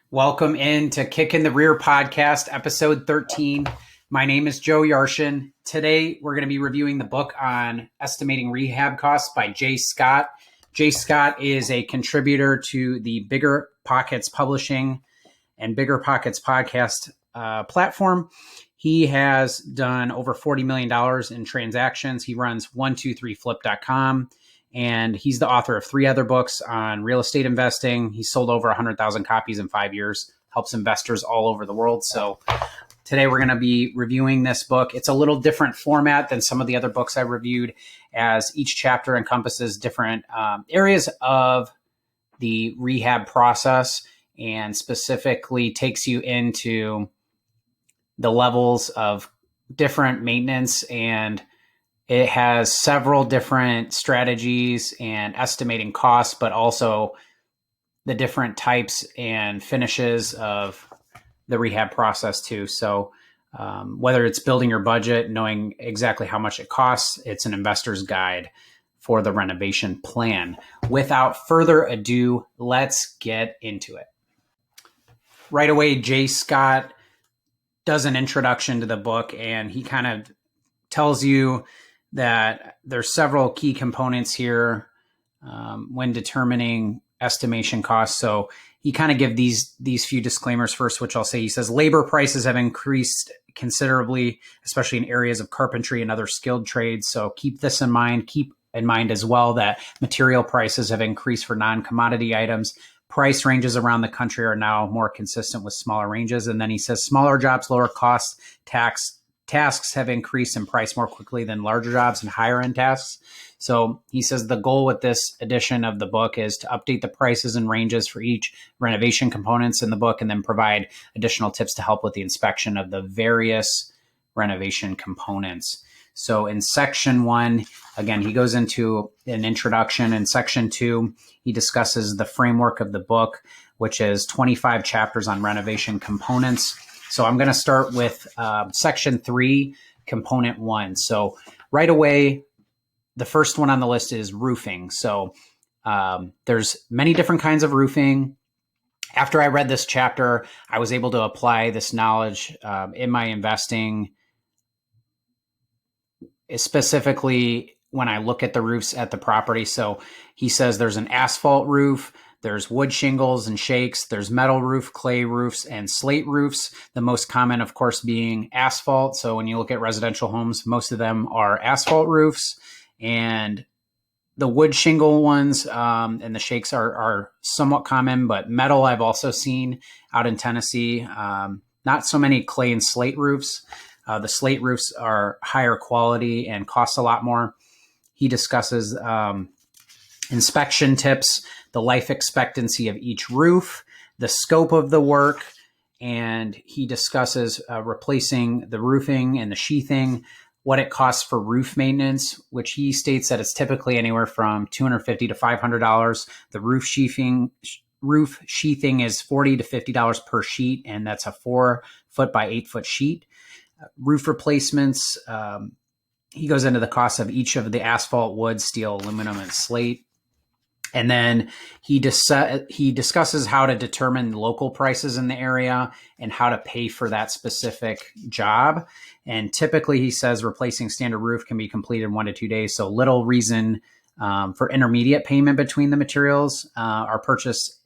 Welcome in to Kicking the Rear podcast, episode 13. My name is Joe Yarshin. Today, we're going to be reviewing the book on Estimating Rehab Costs by Jay Scott. Jay Scott is a contributor to the Bigger Pockets Publishing and Bigger Pockets podcast platform. He has done over $40 million in transactions. He runs 123flip.com. And he's the author of 3 other books on real estate investing. He's sold over 100,000 copies in 5 years, helps investors all over the world. So today we're going to be reviewing this book. It's a little different format than some of the other books I reviewed, as each chapter encompasses different areas of the rehab process and specifically takes you into the levels of different maintenance, and it has several different strategies and estimating costs, but also the different types and finishes of the rehab process too. So whether it's building your budget, knowing exactly how much it costs, it's an investor's guide for the renovation plan. Without further ado, let's get into it. Right away, Jay Scott does an introduction to the book, and he kind of tells you that there's several key components here when determining estimation costs. So he kind of give these few disclaimers first, which I'll say. He says labor prices have increased considerably, especially in areas of carpentry and other skilled trades. So keep this in mind. Keep in mind as well that material prices have increased for non-commodity items. Price ranges around the country are now more consistent with smaller ranges. And then he says smaller jobs, lower cost tasks have increased in price more quickly than larger jobs and higher end tasks. So he says the goal with this edition of the book is to update the prices and ranges for each renovation components in the book, and then provide additional tips to help with the inspection of the various renovation components. So in section 1, again, he goes into an introduction. In section 2, he discusses the framework of the book, which is 25 chapters on renovation components. So I'm going to start with section 3, component 1. So right away, the first one on the list is roofing. So there's many different kinds of roofing. After I read this chapter, I was able to apply this knowledge in my investing, specifically when I look at the roofs at the property. So he says there's an asphalt roof, there's wood shingles and shakes, there's metal roof, clay roofs, and slate roofs. The most common, of course, being asphalt. So when you look at residential homes, most of them are asphalt roofs. And the wood shingle ones and the shakes are somewhat common, but metal I've also seen out in Tennessee. Not so many clay and slate roofs. The slate roofs are higher quality and cost a lot more. He discusses inspection tips, the life expectancy of each roof, the scope of the work, and he discusses replacing the roofing and the sheathing, what it costs for roof maintenance, which he states that it's typically anywhere from $250 to $500. The roof sheathing is $40 to $50 per sheet, and that's a 4-foot by 8-foot sheet. Roof replacements, he goes into the cost of each of the asphalt, wood, steel, aluminum, and slate. And then he discusses how to determine local prices in the area and how to pay for that specific job. And typically, he says replacing standard roof can be completed in 1 to 2 days. So little reason for intermediate payment between the materials are purchased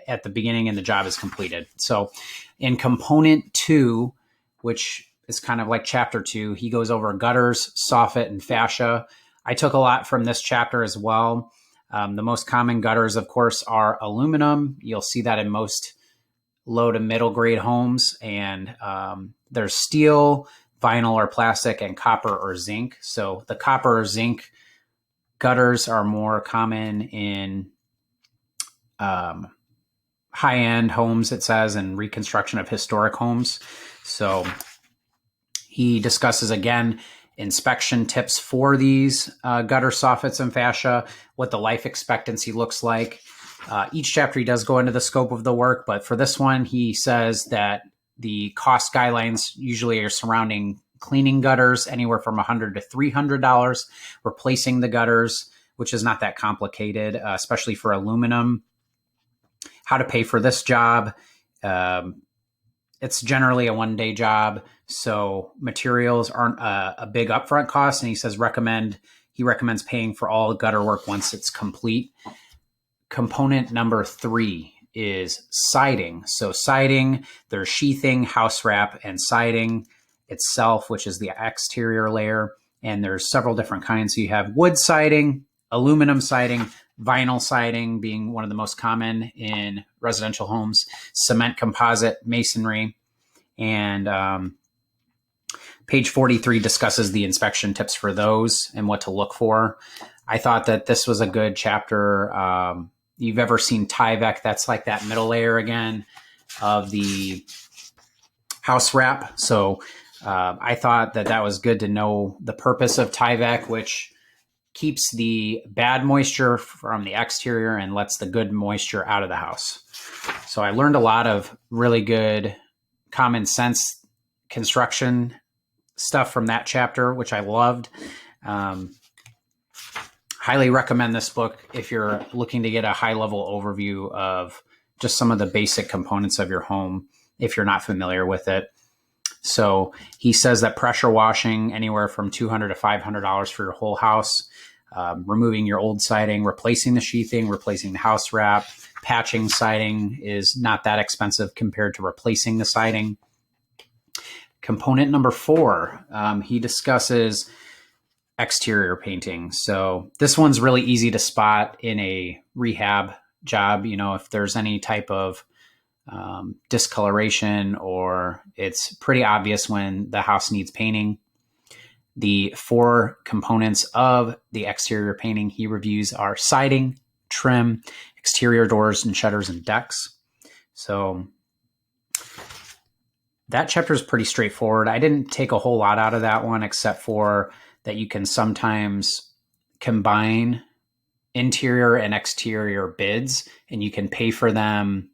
at the beginning and the job is completed. So in component 2, which is kind of like chapter 2, he goes over gutters, soffit, and fascia. I took a lot from this chapter as well. The most common gutters, of course, are aluminum. You'll see that in most low to middle grade homes. And there's steel, vinyl or plastic, and copper or zinc. So the copper or zinc gutters are more common in high-end homes, it says, and reconstruction of historic homes. So he discusses, again, inspection tips for these gutter soffits and fascia, what the life expectancy looks like. Each chapter he does go into the scope of the work, but for this one, he says that the cost guidelines usually are surrounding cleaning gutters, anywhere from $100 to $300, replacing the gutters, which is not that complicated, especially for aluminum. How to pay for this job. It's generally a one-day job, so materials aren't a big upfront cost. And he says he recommends paying for all gutter work once it's complete. Component number 3 is siding. So siding, there's sheathing, house wrap, and siding itself, which is the exterior layer. And there's several different kinds. So you have wood siding, aluminum siding, vinyl siding being one of the most common in residential homes, cement composite, masonry, and page 43 discusses the inspection tips for those and what to look for. I thought that this was a good chapter. You've ever seen Tyvek? That's like that middle layer again of the house wrap. So I thought that was good to know the purpose of Tyvek, which keeps the bad moisture from the exterior and lets the good moisture out of the house. So I learned a lot of really good common sense construction stuff from that chapter, which I loved. Highly recommend this book if you're looking to get a high-level overview of just some of the basic components of your home if you're not familiar with it. So he says that pressure washing anywhere from $200 to $500 for your whole house, removing your old siding, replacing the sheathing, replacing the house wrap, patching siding is not that expensive compared to replacing the siding. Component number 4, he discusses exterior painting. So this one's really easy to spot in a rehab job. You know, if there's any type of discoloration, or it's pretty obvious when the house needs painting. The 4 components of the exterior painting he reviews are siding, trim, exterior doors and shutters, and decks. So that chapter is pretty straightforward. I didn't take a whole lot out of that one, except for that you can sometimes combine interior and exterior bids, and you can pay for them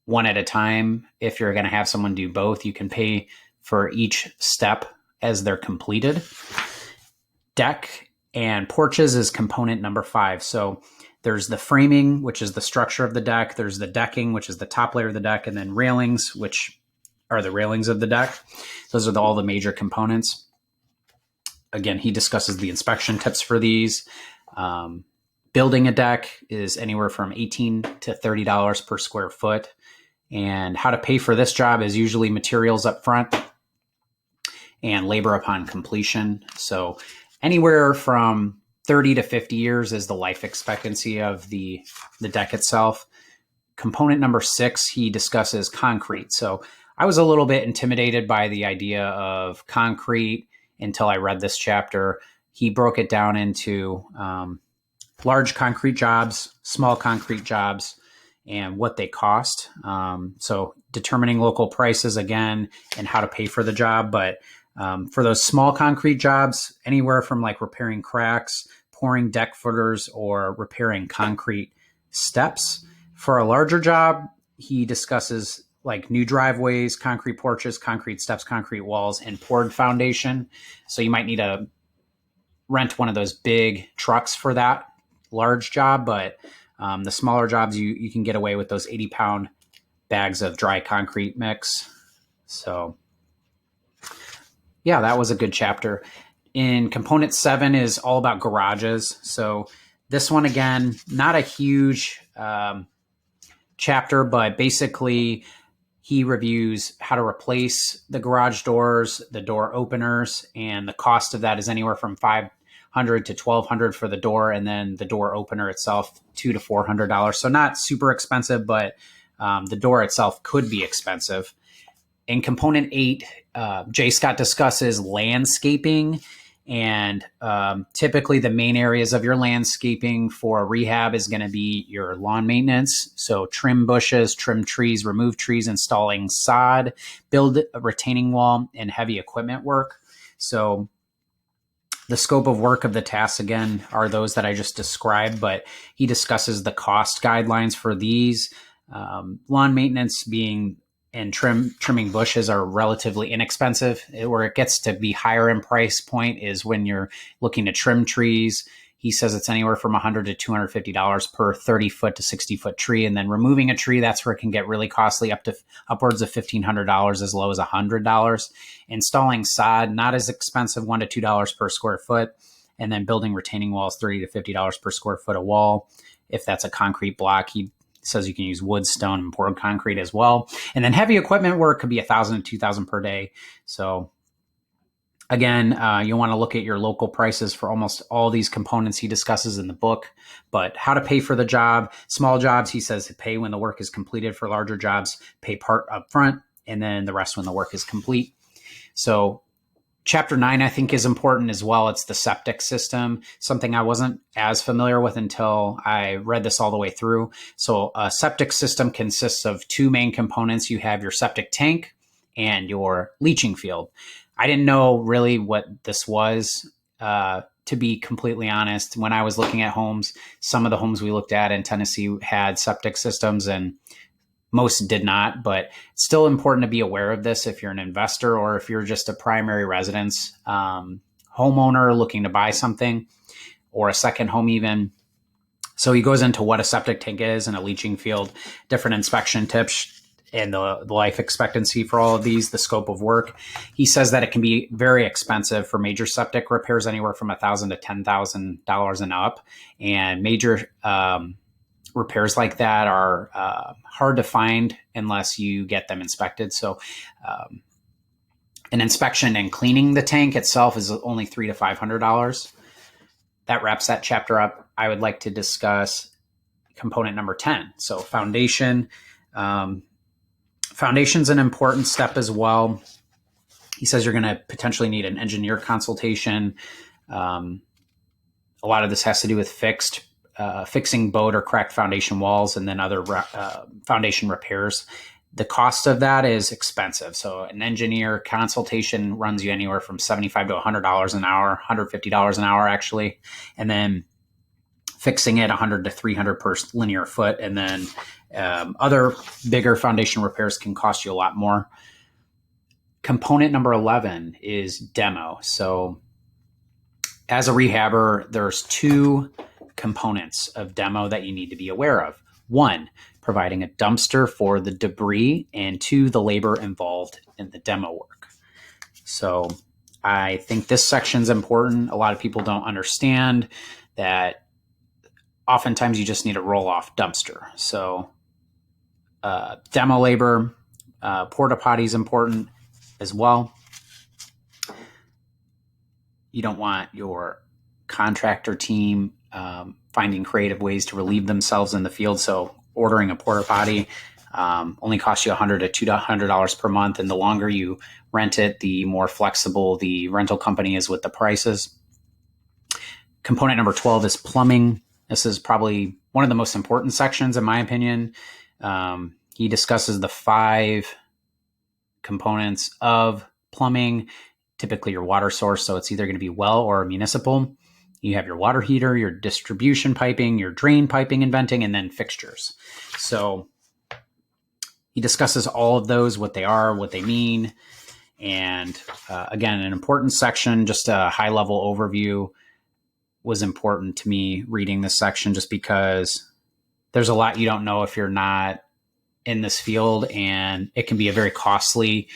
one at a time. If you're going to have someone do both, you can pay for each step as they're completed. Deck and porches is component number 5. So there's the framing, which is the structure of the deck. There's the decking, which is the top layer of the deck, and then railings, which are the railings of the deck. Those are all the major components. Again, he discusses the inspection tips for these. Building a deck is anywhere from $18 to $30 per square foot. And how to pay for this job is usually materials up front and labor upon completion. So anywhere from 30 to 50 years is the life expectancy of the deck itself. Component number 6, he discusses concrete. So I was a little bit intimidated by the idea of concrete until I read this chapter. He broke it down into large concrete jobs, small concrete jobs, and what they cost. So determining local prices again and how to pay for the job. But for those small concrete jobs, anywhere from like repairing cracks, pouring deck footers, or repairing concrete steps. For a larger job, he discusses like new driveways, concrete porches, concrete steps, concrete walls, and poured foundation. So you might need to rent one of those big trucks for that large job, but the smaller jobs, you can get away with those 80-pound bags of dry concrete mix. So yeah, that was a good chapter. In component 7 is all about garages. So this one, again, not a huge chapter, but basically he reviews how to replace the garage doors, the door openers, and the cost of that is anywhere from $500 to $1,200 for the door, and then the door opener itself, $200 to $400. So not super expensive, but the door itself could be expensive. In component 8, J. Scott discusses landscaping, and typically the main areas of your landscaping for rehab is going to be your lawn maintenance. So trim bushes, trim trees, remove trees, installing sod, build a retaining wall, and heavy equipment work. So the scope of work of the tasks, again, are those that I just described, but he discusses the cost guidelines for these. Lawn maintenance being and trimming bushes are relatively inexpensive. Where it gets to be higher in price point is when you're looking to trim trees. He says it's anywhere from $100 to $250 per 30-foot to 60-foot tree. And then removing a tree, that's where it can get really costly, up to upwards of $1,500, as low as $100. Installing sod, not as expensive, $1 to $2 per square foot. And then building retaining walls, $30 to $50 per square foot a wall. If that's a concrete block, he says you can use wood, stone, and poured concrete as well. And then heavy equipment work could be $1,000 to $2,000 per day. So again, you want to look at your local prices for almost all these components he discusses in the book. But how to pay for the job: small jobs, he says, pay when the work is completed. For larger jobs, pay part up front and then the rest when the work is complete. So Chapter 9, I think, is important as well. It's the septic system, something I wasn't as familiar with until I read this all the way through. So a septic system consists of two main components. You have your septic tank and your leaching field. I didn't know really what this was, to be completely honest. When I was looking at homes, some of the homes we looked at in Tennessee had septic systems and most did not, but it's still important to be aware of this if you're an investor or if you're just a primary residence homeowner looking to buy something, or a second home even. So he goes into what a septic tank is and a leaching field, different inspection tips, and the life expectancy for all of these, the scope of work. He says that it can be very expensive for major septic repairs, anywhere from $1,000 to $10,000 and up. And major repairs like that are hard to find unless you get them inspected. So an inspection and cleaning the tank itself is only $300 to $500. That wraps that chapter up. I would like to discuss component number 10. So foundation. Foundation's an important step as well. He says you're going to potentially need an engineer consultation. A lot of this has to do with fixing bowed or cracked foundation walls, and then other foundation repairs. The cost of that is expensive. So an engineer consultation runs you anywhere from $75 to $100 an hour, $150 an hour actually. And then fixing it, $100 to $300 per linear foot. And then other bigger foundation repairs can cost you a lot more. Component number 11 is demo. So as a rehabber, there's two components of demo that you need to be aware of. One, providing a dumpster for the debris, and two, the labor involved in the demo work. So I think this section is important. A lot of people don't understand that oftentimes you just need a roll-off dumpster. So demo labor, porta potty is important as well. You don't want your contractor team finding creative ways to relieve themselves in the field. So ordering a porta potty only costs you $100 to $200 per month. And the longer you rent it, the more flexible the rental company is with the prices. Component number 12 is plumbing. This is probably one of the most important sections, in my opinion. He discusses the 5 components of plumbing, typically your water source. So it's either going to be well or municipal. You have your water heater, your distribution piping, your drain piping and venting, and then fixtures. So he discusses all of those, what they are, what they mean. And again, an important section, just a high level overview was important to me reading this section, just because there's a lot you don't know if you're not in this field, and it can be a very costly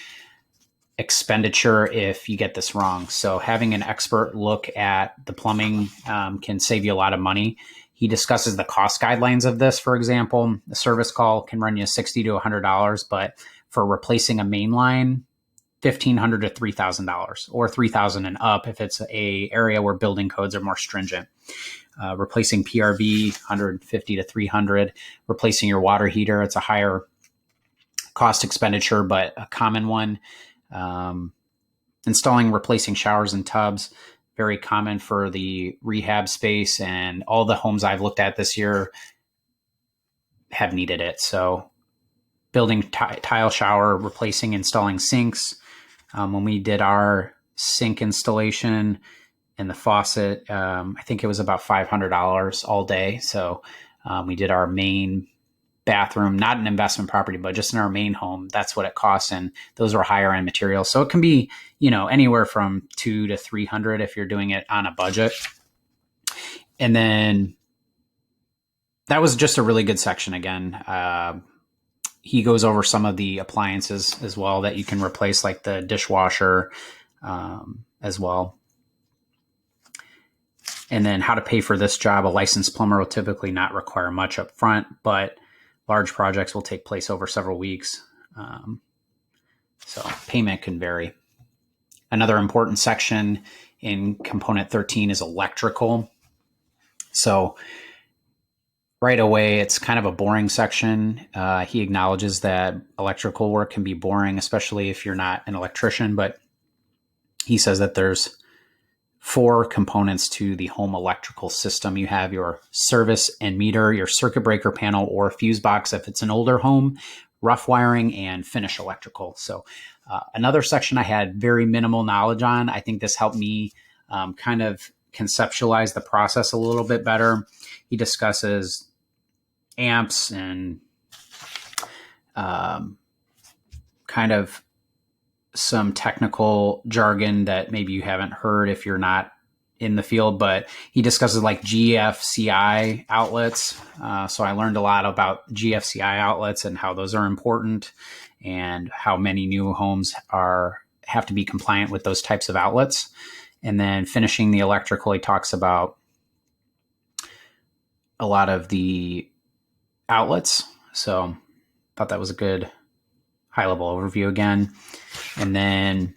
expenditure if you get this wrong. So having an expert look at the plumbing can save you a lot of money. He discusses the cost guidelines of this. For example, a service call can run you $60 to $100, but for replacing a main line, $1,500 to $3,000, or $3,000 and up if it's a area where building codes are more stringent. Replacing PRV, $150 to $300. Replacing your water heater, it's a higher cost expenditure, but a common one. Replacing showers and tubs, very common for the rehab space, and all the homes I've looked at this year have needed it. So building tile shower, replacing, installing sinks. When we did our sink installation and the faucet, I think it was about $500 all day. So we did our main bathroom, not an investment property, but just in our main home. That's what it costs. And those are higher end materials. So it can be, anywhere from $200 to $300 if you're doing it on a budget. And then that was just a really good section again. He goes over some of the appliances as well that you can replace, like the dishwasher as well. And then how to pay for this job. A licensed plumber will typically not require much up front, but large projects will take place over several weeks. So payment can vary. Another important section in component 13 is electrical. So right away, it's kind of a boring section. He acknowledges that electrical work can be boring, especially if you're not an electrician, but he says that there's 4 components to the home electrical system. You have your service and meter, your circuit breaker panel or fuse box if it's an older home, rough wiring, and finish electrical. So another section I had very minimal knowledge on. I think this helped me kind of conceptualize the process a little bit better. He discusses amps and kind of some technical jargon that maybe you haven't heard if you're not in the field, but he discusses like GFCI outlets. So I learned a lot about GFCI outlets and how those are important and how many new homes have to be compliant with those types of outlets. And then finishing the electrical, he talks about a lot of the outlets. So I thought that was a good high-level overview again. And then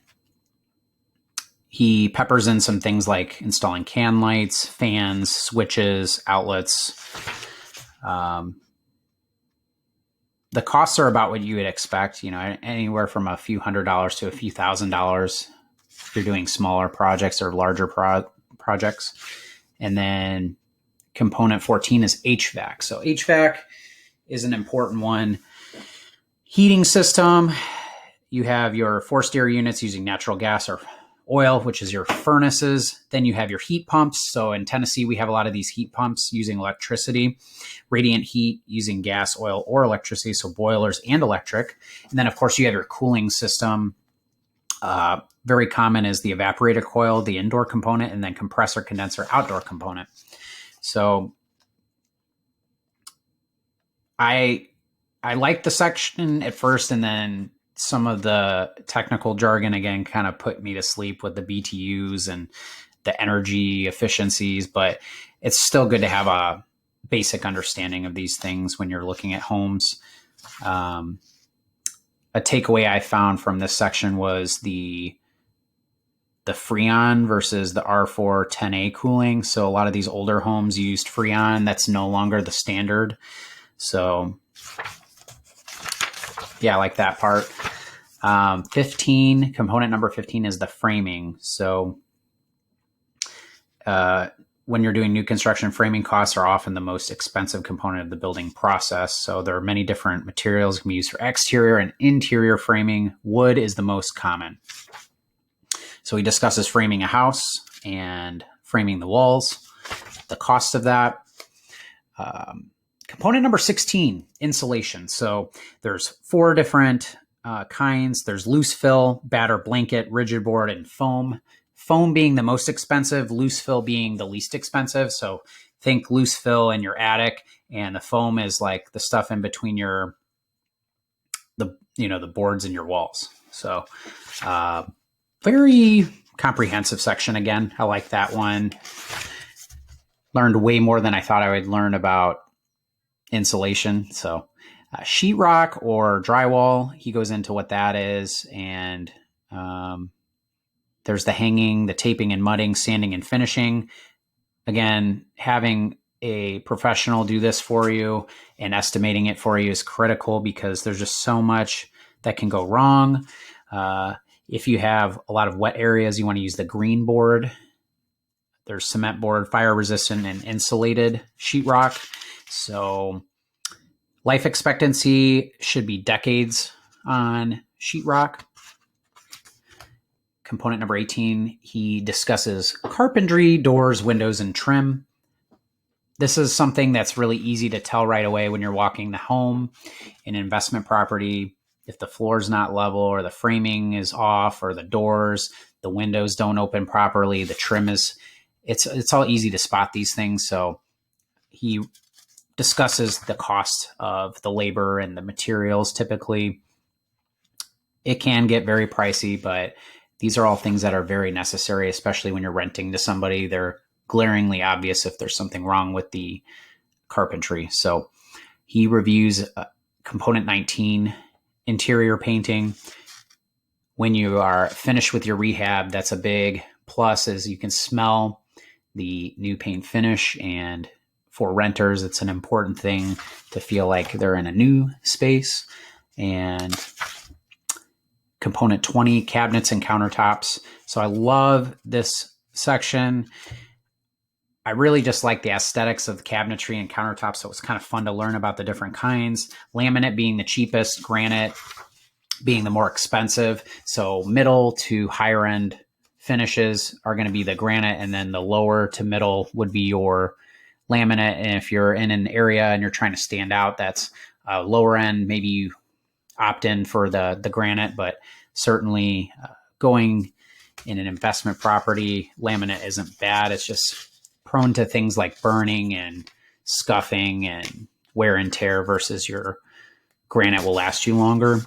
he peppers in some things like installing can lights, fans, switches, outlets. The costs are about what you would expect, anywhere from a few $100s to a few $1,000 if you're doing smaller projects or larger projects. And then component 14 is HVAC. So HVAC is an important one. Heating system, you have your forced air units using natural gas or oil, which is your furnaces. Then you have your heat pumps. So in Tennessee, we have a lot of these heat pumps using electricity, radiant heat using gas, oil, or electricity. So boilers and electric. And then, of course, you have your cooling system. Very common is the evaporator coil, the indoor component, and then compressor, condenser, outdoor component. So I liked the section at first, and then some of the technical jargon again kind of put me to sleep with the BTUs and the energy efficiencies, but it's still good to have a basic understanding of these things when you're looking at homes. A takeaway I found from this section was the Freon versus the R4 10A cooling. So a lot of these older homes used Freon. That's no longer the standard. So yeah, I like that part. 15, component number 15 is the framing. So when you're doing new construction, framing costs are often the most expensive component of the building process. So there are many different materials can be used for exterior and interior framing. Wood is the most common. So he discusses framing a house and framing the walls, the cost of that. Component number 16, insulation. So there's 4 different kinds. There's loose fill, batter blanket, rigid board, and foam. Foam being the most expensive, loose fill being the least expensive. So think loose fill in your attic, and the foam is like the stuff in between the boards in your walls. So very comprehensive section again. I like that one. Learned way more than I thought I would learn about insulation. So sheetrock or drywall, he goes into what that is. And there's the hanging, the taping and mudding, sanding and finishing. Again, having a professional do this for you and estimating it for you is critical because there's just so much that can go wrong. If you have a lot of wet areas, you want to use the green board. There's cement board, fire resistant and insulated sheetrock. So life expectancy should be decades on sheetrock. Component number 18, he discusses carpentry, doors, windows, and trim. This is something that's really easy to tell right away when you're walking the home in investment property. If the floor is not level or the framing is off or the doors, the windows don't open properly, the trim is it's all easy to spot these things. So he discusses the cost of the labor and the materials. Typically, it can get very pricey, but these are all things that are very necessary, especially when you're renting to somebody. They're glaringly obvious if there's something wrong with the carpentry. So he reviews component 19, interior painting. When you are finished with your rehab, that's a big plus, is you can smell the new paint finish. And for renters, it's an important thing to feel like they're in a new space. And component 20, cabinets and countertops. So I love this section. I really just like the aesthetics of the cabinetry and countertops. So it was kind of fun to learn about the different kinds. Laminate being the cheapest, granite being the more expensive. So middle to higher end finishes are going to be the granite, and then the lower to middle would be your laminate. And if you're in an area and you're trying to stand out, that's lower end. Maybe you opt in for the granite, but certainly going in an investment property, laminate isn't bad. It's just prone to things like burning and scuffing and wear and tear, versus your granite will last you longer.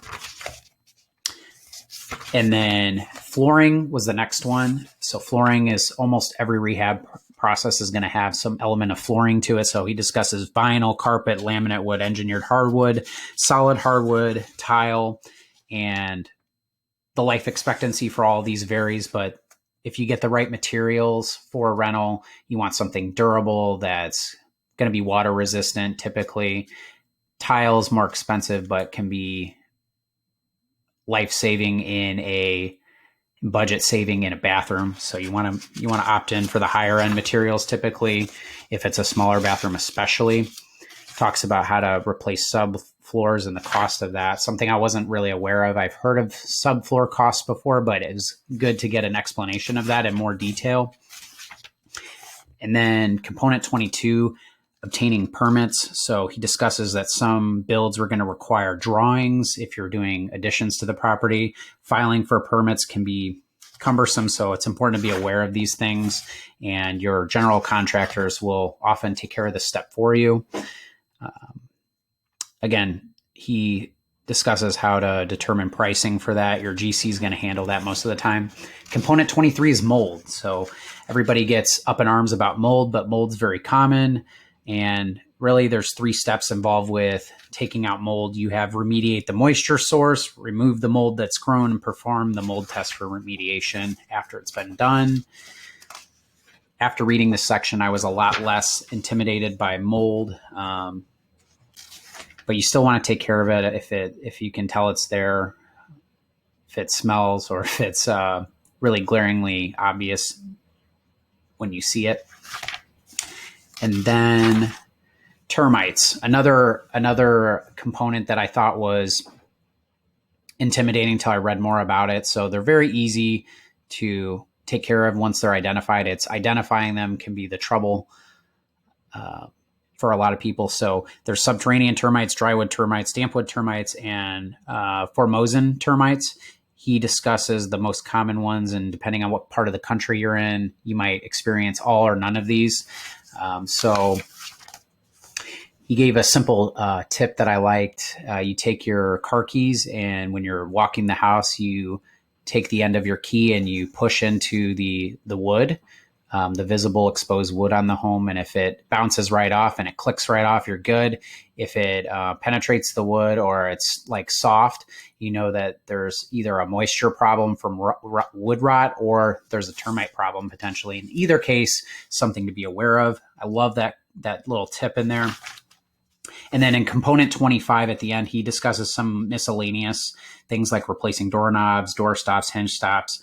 And then flooring was the next one. So flooring is almost every rehab process is going to have some element of flooring to it. So he discusses vinyl, carpet, laminate wood, engineered hardwood, solid hardwood, tile, and the life expectancy for all of these varies. But if you get the right materials for a rental, you want something durable that's going to be water resistant. Typically, tiles more expensive, but can be life-saving in a budget saving in a bathroom. So you want to opt in for the higher end materials. Typically, if it's a smaller bathroom, especially, talks about how to replace subfloors and the cost of that. Something I wasn't really aware of. I've heard of subfloor costs before, but it was good to get an explanation of that in more detail. And then component 22, obtaining permits. So he discusses that some builds are going to require drawings if you're doing additions to the property. Filing for permits can be cumbersome, so it's important to be aware of these things, and your general contractors will often take care of this step for you. Again, he discusses how to determine pricing for that. Your GC is going to handle that most of the time. Component 23 is mold. So everybody gets up in arms about mold, but mold's very common. And really, there's 3 steps involved with taking out mold. You have remediate the moisture source, remove the mold that's grown, and perform the mold test for remediation after it's been done. After reading this section, I was a lot less intimidated by mold, but you still want to take care of it if you can tell it's there, if it smells, or if it's really glaringly obvious when you see it. And then termites, another component that I thought was intimidating until I read more about it. So they're very easy to take care of once they're identified. It's identifying them can be the trouble for a lot of people. So there's subterranean termites, drywood termites, dampwood termites, and Formosan termites. He discusses the most common ones, and depending on what part of the country you're in, you might experience all or none of these. So he gave a simple tip that I liked. You take your car keys, and when you're walking the house, you take the end of your key and you push into the wood, the visible exposed wood on the home. And if it bounces right off and it clicks right off, you're good. If it penetrates the wood or it's like soft, you know that there's either a moisture problem from wood rot or there's a termite problem potentially. In either case, something to be aware of. I love that little tip in there. And then in component 25 at the end, he discusses some miscellaneous things like replacing doorknobs, door stops, hinge stops,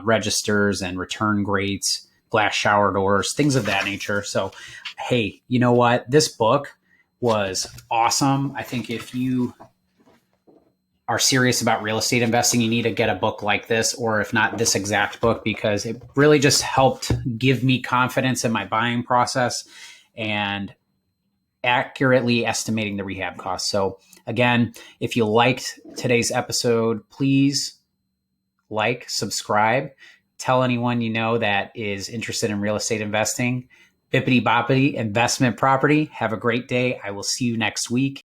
registers and return grates, glass shower doors, things of that nature. So, hey, you know what? This book was awesome. I think if you are serious about real estate investing, you need to get a book like this, or if not this exact book, because it really just helped give me confidence in my buying process and accurately estimating the rehab costs. So again, if you liked today's episode, please like, subscribe. Tell anyone you know that is interested in real estate investing. Bippity boppity investment property. Have a great day. I will see you next week.